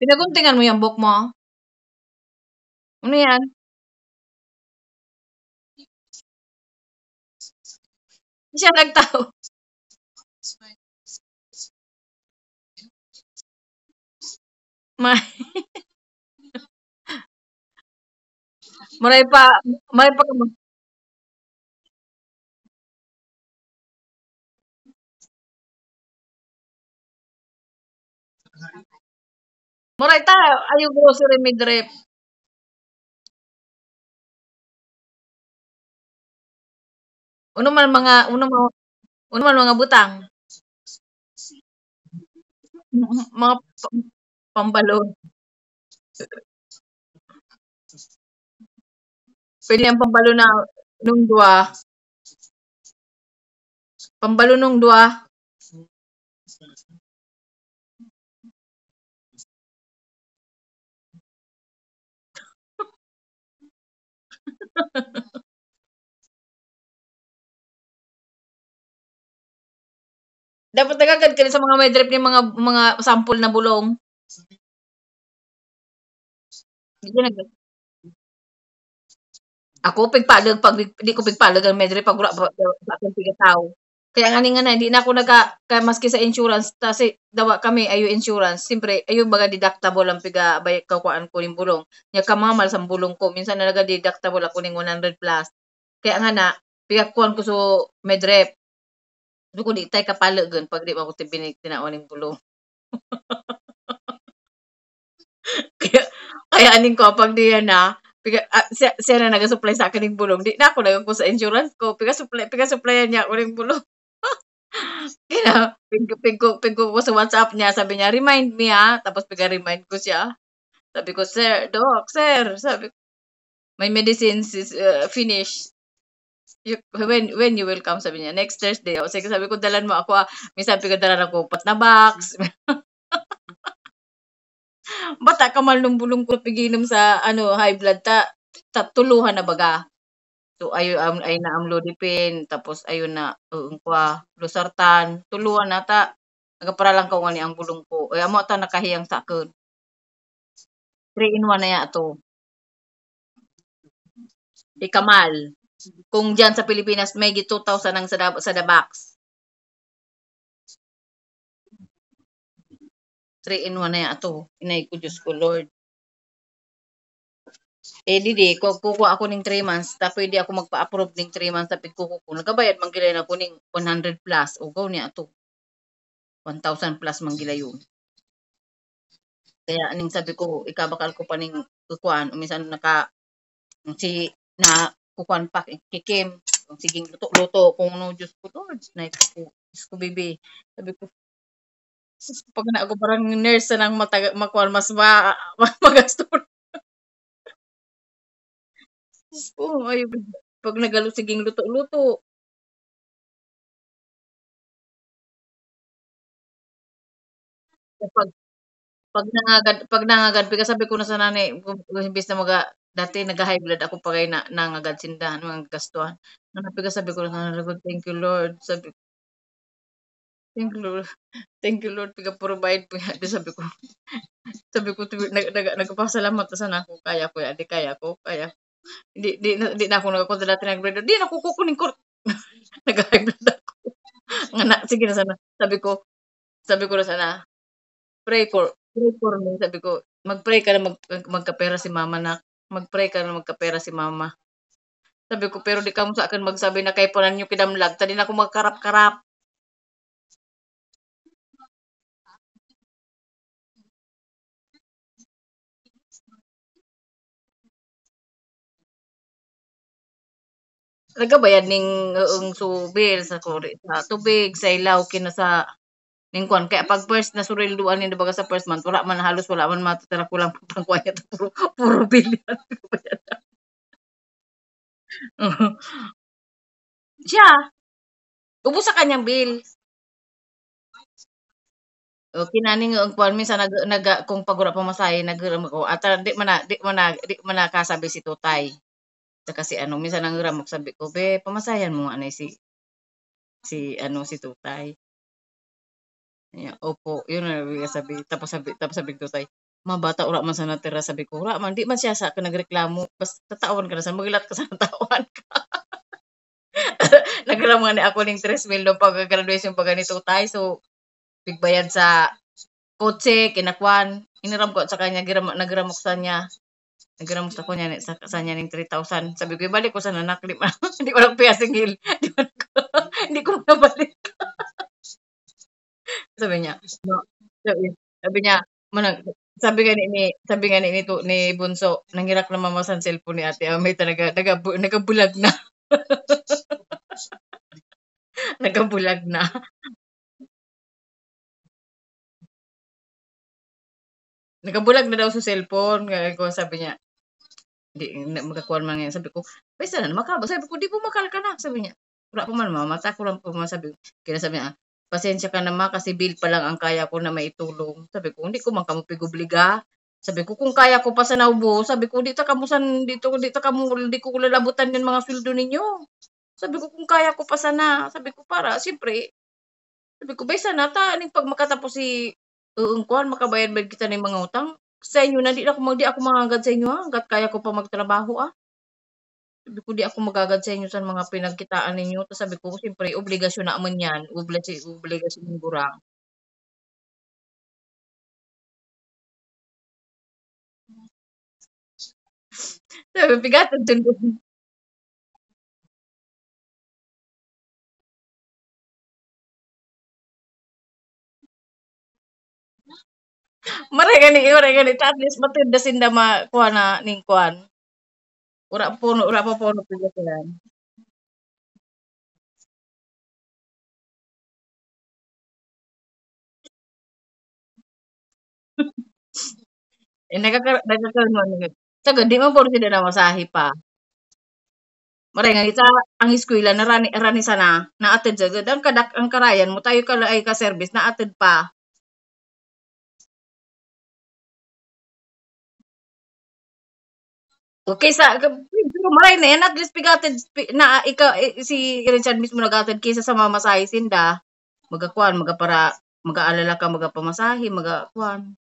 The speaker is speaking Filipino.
Pinaguntingan mo yung buhok mo? Ano yan? Di siya nagtao. May, maray pa, maray pa, maray tayo, ayaw grocery may drip. Uno man mga butang. Mga pambalon. Pwede yung pambalo na nung dua. Pambalo nung dua. Dapat nagagad ka rin sa mga may drip ni mga sample na bulong. Hindi na ako pigpalag pag di ko pigpalag ang may drip pag wala pa akong pigataw. Kaya nga na hindi na ako kaya maski sa insurance kasi dawa kami ayo insurance siyempre ayo baga deductible ang piga bay kakuan ko ning bulong. Nya kamamal sa bulong ko minsan na naga deductible ako ning 100 plus. Kaya nga na piga kuan ko so medrep. Di ko di tay kapalagan pag di ba ko tinaon ning bulong. Kaya kaya aning ko pag diyan na siya na naga-supply sa akin ng bulong. Di na ako nagko sa insurance ko. Piga-supplyan niya ako ng bulong. Kaya ping ko sa WhatsApp niya, sabi niya, remind me ha. Tapos piga-remind ko siya. Sabi ko, sir, doc, sir. Sabi ko, my medicines is finished. When you will come, sabi niya, next Thursday. O sige, sabi ko, dalan mo ako. Minsan piga-dalan ako, pat na box. Bata ka man nung bulong ko piginom sa high blood tuluhan na baga. So ayo ay na amlodipine tapos ayun na kwa losartan tuluhan nata nagapara lang ko ngani ang bulong ko. Ay amo ta nakahiyang sakon. 3 in 1 na ya to. Ikamal. Kung diyan sa Pilipinas may 2,000 ang sa the box. 3 in 1 na ya to. Inay ko Diyos ko Lord. Eh didi ko kukuha ako ning 3 months ta pwede ako magpa-approve ning 3 months sa pigkuko ko. Nagabayad man gilay na ko ning 100 plus o go niya to. 1,000 plus man gilayon. Kaya aning sabi ko ikabakal ko pa ning kukuan minsan si na kukuan pa kikim siging luto-luto kung no Diyos ko Lord na Diyos ko bibi sabi ko pag na ako parang nurse na nang makuan mas magasto Diyos ko ay pag nagalo siging luto-luto pag pag nangagad pika sabi ko na sa nanay imbes na dati naga-high blood ako pagay na nangagad sindahan mga gastuhan. Nanapiga sabi ko na sa nanay ko, thank you Lord. Thank you Lord. Thank you Lord piga provide po yan. Di sabi ko nagpapasalamat na sana ako kaya ko ya, di kaya ko, kaya. Di na ako nagakontra dati nag-bread. Di na ko kukunin ko. Nag-high blood ako. Nga na, sige na sana. Sabi ko na sana, pray for me. Sabi ko, mag-pray ka na magkapera si mama na. Mag-pray ka na magkapera si mama. Sabi ko, pero di ka mo sa akin magsabi na kay punan nyo kidamlag. Tadi na ako magkarap-karap. Nagabayad ning subil sa tubig, sa ilaw, kina sa ning kwan. Kaya pag first na surilduan ni baga sa first month, wala man halos wala man matutira ko lang pangkuha niya. Puro bill yan. Siya, ubos sa kanyang bill. O kinaning ang kwan minsan kung pagura pamasahe naghiram ako ata di man na kasabi si tutay. Kasi minsan nanghiram ako sabi ko, "Be, pamasayan mo anay si tutay." Niya, "Opo." Yun na sabi. Tapos sabi tutay, Mga bata ura man sa natira sabi ko, "Ura man di man siya sa ka nagreklamo basta tawan ka na sa magilat ka sa tawan ka." Naghiram nga ni ako ning 3,000 nung pagka-graduation pa ganito tay so bigbayad sa kotse kinakwan. Hiniram ko sa kanya naghiram ako sa kanya. Naghiram ko sa kanya sa kanya ning 3,000. Sabi ko ibalik ko sa nanak di man hindi ko lang piya singil. Di man ko hindi ko mabalik. Sabi niya, no. Sabi niya, manang sabi nga ni Bunso, nanghirak na mama sa cellphone ni Ate Amay talaga nagabulag na. Nagabulag na. Nagabulag na daw sa cellphone. Kaya ko sabi niya, di magakuan man ngayon. Sabi ko, pwesa na makaba. Sabi ko, di pumakal ka na. Sabi niya, wala pa man mamata ko lang po man sabi. Kaya sabi niya, pasensya ka naman kasi bill pa lang ang kaya ko na maitulong. Sabi ko, hindi ko man kamo pigubliga. Sabi ko, kung kaya ko pa sa naubo, sabi ko, di ko lalabutan yung mga sweldo ninyo. Sabi ko, kung kaya ko pa sana. Sabi ko, para, siyempre, sabi ko, bay sana, aning pag makatapos si uungkuhan, makabayad ba kita ng mga utang? Sa inyo na, di ako mangagad sa inyo, ha? Hanggat kaya ko pa magtrabaho, ah. Sabi ko, di ako magagad sa inyo sa mga pinagkitaan ninyo. Tapos sabi ko, siyempre, obligasyon na man yan. Obligasyon ng gurang. Sabi, bigatod dyan ko. Maray gani. At least, matinda sinda kuha na, ning kuhan. Ura pa puno, pigasan. Eh, nagkakaroon. Taga, di man puro sila na masahe pa. Maray nga ita ang eskwela na rani sana naatid jud ang karayan mo tayo ay ka service naatid pa. Okay sa pero maray na yan at least pigatid na ikaw si Richard mismo nagatid kaysa sa mamasahe sinda. Magakuan magapara mag-aalala ka magapamasahe magakuan.